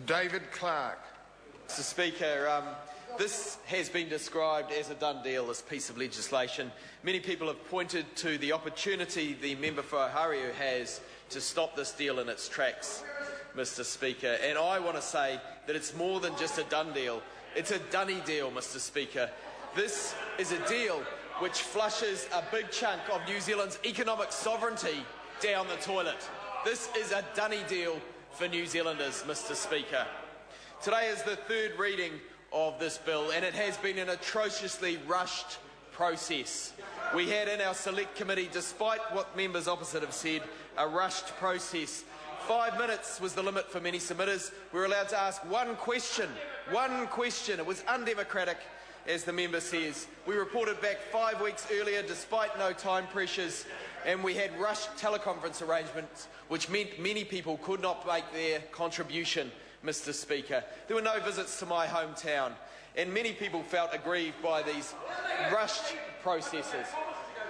David Clark. Mr Speaker, this has been described as a done deal, this piece of legislation. Many people have pointed to the opportunity the member for Ohario has to stop this deal in its tracks, Mr Speaker, and I want to say that it's more than just a done deal. It's a dunny deal, Mr Speaker. This is a deal which flushes a big chunk of New Zealand's economic sovereignty down the toilet. This is a dunny deal for New Zealanders, Mr Speaker. Today is the third reading of this bill, and it has been an atrociously rushed process. We had in our select committee, despite what members opposite have said, a rushed process. 5 minutes was the limit for many submitters. We were allowed to ask one question. One question. It was undemocratic, as the member says. We reported back 5 weeks earlier, despite no time pressures, and we had rushed teleconference arrangements, which meant many people could not make their contribution, Mr Speaker. There were no visits to my hometown, and many people felt aggrieved by these rushed processes.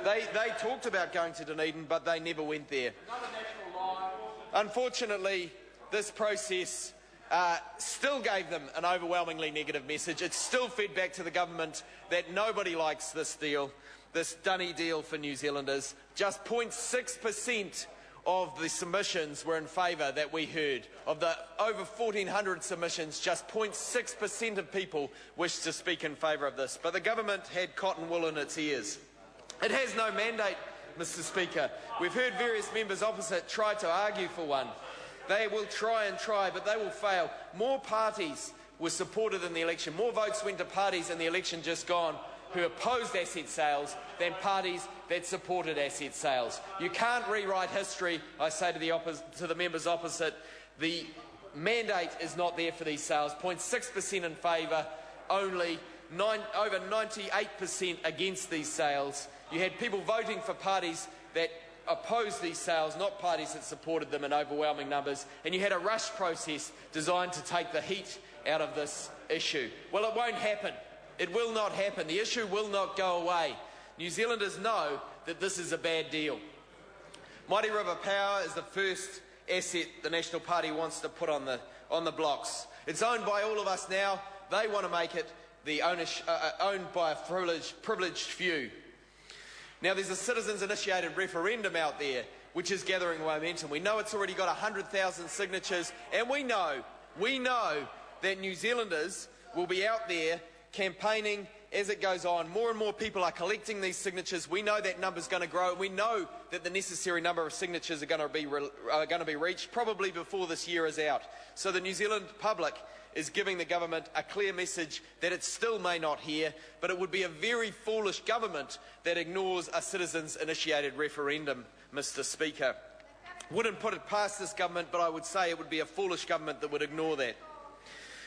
They talked about going to Dunedin, but they never went there. Unfortunately, this process still gave them an overwhelmingly negative message. It still fed back to the government that nobody likes this deal, this dunny deal for New Zealanders. Just 0.6% of the submissions were in favour that we heard. Of the over 1,400 submissions, just 0.6% of people wished to speak in favour of this. But the government had cotton wool in its ears. It has no mandate, Mr Speaker. We've heard various members opposite try to argue for one. They will try and try, but they will fail. More parties were supported in the election. More votes went to parties in the election just gone who opposed asset sales than parties that supported asset sales. You can't rewrite history, I say to the members opposite. The mandate is not there for these sales. 0.6% in favour, only over 98% against these sales. You had people voting for parties that opposed these sales, not parties that supported them in overwhelming numbers, and you had a rush process designed to take the heat out of this issue. Well, it won't happen. It will not happen. The issue will not go away. New Zealanders know that this is a bad deal. Mighty River Power is the first asset the National Party wants to put on the blocks. It's owned by all of us now. They want to make it owned by a privileged few. Now, there's a citizens-initiated referendum out there which is gathering momentum. We know it's already got 100,000 signatures, and we know that New Zealanders will be out there campaigning as it goes on. More and more people are collecting these signatures. We know that number's going to grow. We know that the necessary number of signatures are going to be reached probably before this year is out. So the New Zealand public is giving the government a clear message that it still may not hear, but it would be a very foolish government that ignores a citizens-initiated referendum, Mr Speaker. Wouldn't put it past this government, but I would say it would be a foolish government that would ignore that.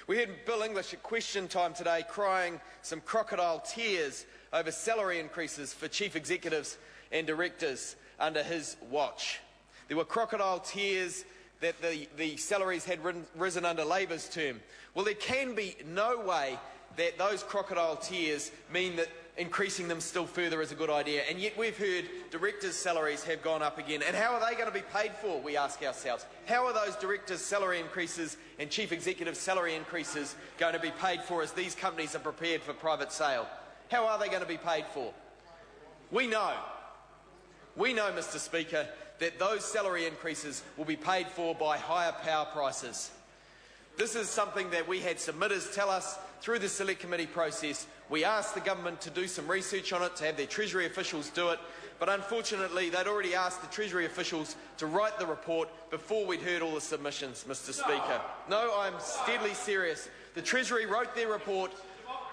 We heard Bill English at question time today crying some crocodile tears over salary increases for chief executives and directors under his watch. There were crocodile tears that the salaries had risen under Labour's term. Well, there can be no way that those crocodile tears mean that increasing them still further is a good idea. And yet we've heard directors' salaries have gone up again. And how are they going to be paid for, we ask ourselves? How are those directors' salary increases and chief executive salary increases going to be paid for as these companies are prepared for private sale? How are they going to be paid for? We know, Mr Speaker, that those salary increases will be paid for by higher power prices. This is something that we had submitters tell us through the Select Committee process. We asked the government to do some research on it, to have their Treasury officials do it, but unfortunately they'd already asked the Treasury officials to write the report before we'd heard all the submissions, Mr Speaker. No, I'm deadly serious. The Treasury wrote their report.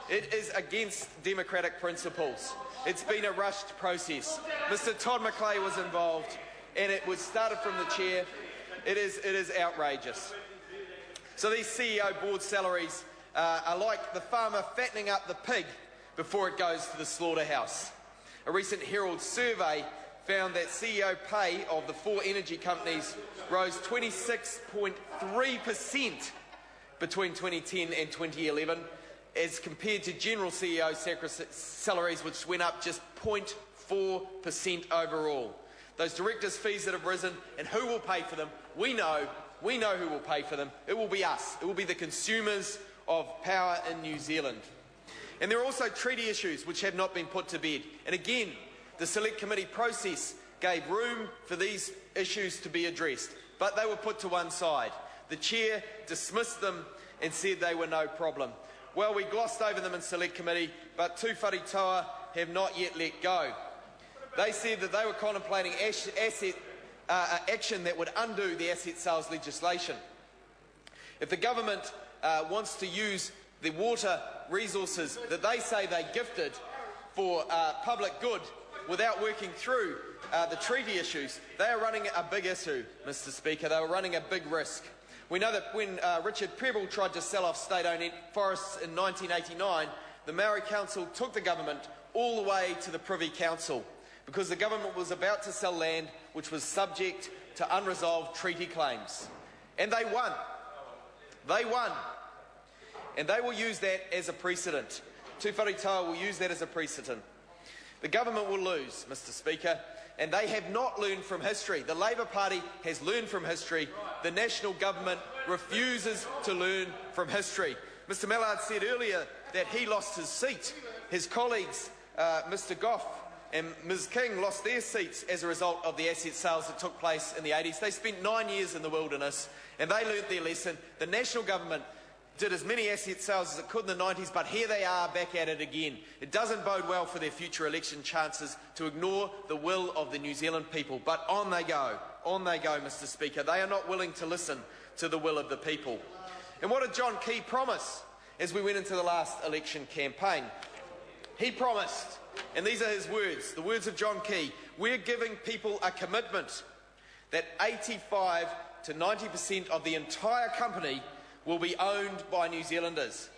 It is against democratic principles. It's been a rushed process. Mr Todd McClay was involved, and it was started from the chair. It is outrageous. So these CEO board salaries are like the farmer fattening up the pig before it goes to the slaughterhouse. A recent Herald survey found that CEO pay of the 4 energy companies rose 26.3% between 2010 and 2011, as compared to general CEO salaries, which went up just 0.4% overall. Those directors' fees that have risen, and who will pay for them, we know We know who will pay for them. It will be us. It will be the consumers of power in New Zealand. And there are also treaty issues which have not been put to bed. And again, the Select Committee process gave room for these issues to be addressed, but they were put to one side. The Chair dismissed them and said they were no problem. Well, we glossed over them in Select Committee, but Tū Whare Toa have not yet let go. They said that they were contemplating action that would undo the asset sales legislation. If the government wants to use the water resources that they say they gifted for public good without working through the treaty issues, they are running a big issue, Mr Speaker. They were running a big risk. We know that when Richard Prebble tried to sell off state-owned forests in 1989, the Maori Council took the government all the way to the Privy Council because the government was about to sell land which was subject to unresolved treaty claims. And they won. They won. And they will use that as a precedent. Tū Whare Toa will use that as a precedent. The government will lose, Mr Speaker, and they have not learned from history. The Labour Party has learned from history. The National Government refuses to learn from history. Mr Mallard said earlier that he lost his seat. His colleagues, Mr Goff and Ms King, lost their seats as a result of the asset sales that took place in the 80s. They spent 9 years in the wilderness and they learnt their lesson. The National Government did as many asset sales as it could in the 90s, but here they are back at it again. It doesn't bode well for their future election chances to ignore the will of the New Zealand people. But on they go, Mr Speaker. They are not willing to listen to the will of the people. And what did John Key promise as we went into the last election campaign? He promised, and these are his words, the words of John Key, we're giving people a commitment that 85 to 90% of the entire company will be owned by New Zealanders.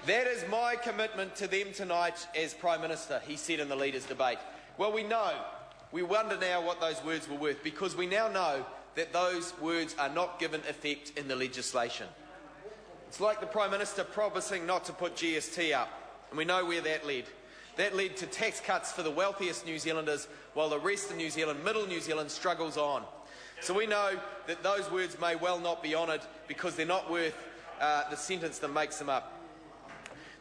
That is my commitment to them tonight as Prime Minister, he said in the Leaders' Debate. Well, we wonder now what those words were worth, because we now know that those words are not given effect in the legislation. It's like the Prime Minister promising not to put GST up, and we know where that led. That led to tax cuts for the wealthiest New Zealanders, while the rest of New Zealand, middle New Zealand, struggles on. So we know that those words may well not be honoured because they're not worth the sentence that makes them up.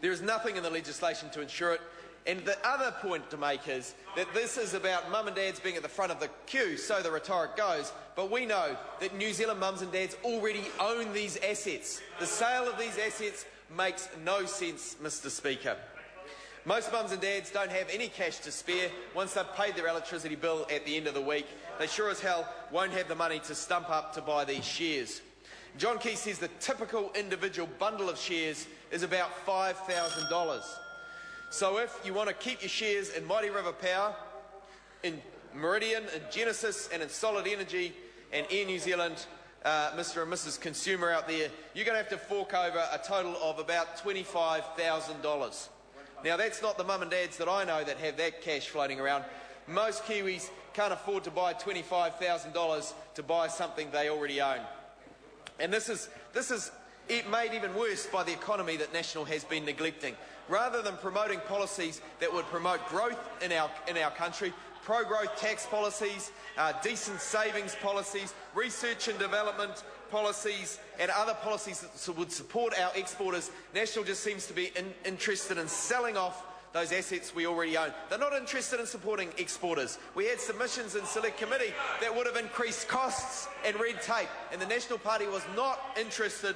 There is nothing in the legislation to ensure it. And the other point to make is that this is about mum and dads being at the front of the queue, so the rhetoric goes. But we know that New Zealand mums and dads already own these assets. The sale of these assets makes no sense, Mr Speaker. Most mums and dads don't have any cash to spare once they've paid their electricity bill at the end of the week. They sure as hell won't have the money to stump up to buy these shares. John Key says the typical individual bundle of shares is about $5,000. So if you want to keep your shares in Mighty River Power, in Meridian, in Genesis and in Solid Energy and Air New Zealand, Mr and Mrs Consumer out there, you're going to have to fork over a total of about $25,000. Now, that's not the mum and dads that I know that have that cash floating around. Most Kiwis can't afford to buy $25,000 to buy something they already own. And this is made even worse by the economy that National has been neglecting. Rather than promoting policies that would promote growth in our country, pro-growth tax policies, decent savings policies, research and development policies and other policies that would support our exporters, National just seems to be interested in selling off those assets we already own. They're not interested in supporting exporters. We had submissions in Select Committee that would have increased costs and red tape, and the National Party was not interested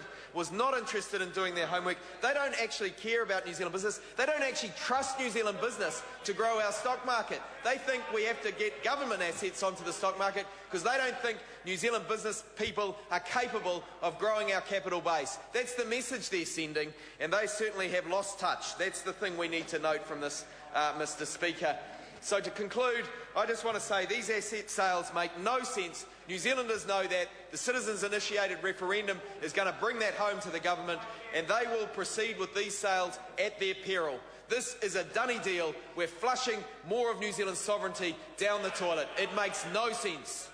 in doing their homework. They don't actually care about New Zealand business. They don't actually trust New Zealand business to grow our stock market. They think we have to get government assets onto the stock market because they don't think New Zealand business people are capable of growing our capital base. That's the message they're sending, and they certainly have lost touch. That's the thing we need to note from this, Mr Speaker. So to conclude, I just want to say these asset sales make no sense. New Zealanders know that. The citizens-initiated referendum is going to bring that home to the government, and they will proceed with these sales at their peril. This is a dunny deal. We're flushing more of New Zealand's sovereignty down the toilet. It makes no sense.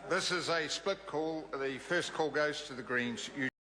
This is a split call. The first call goes to the Greens.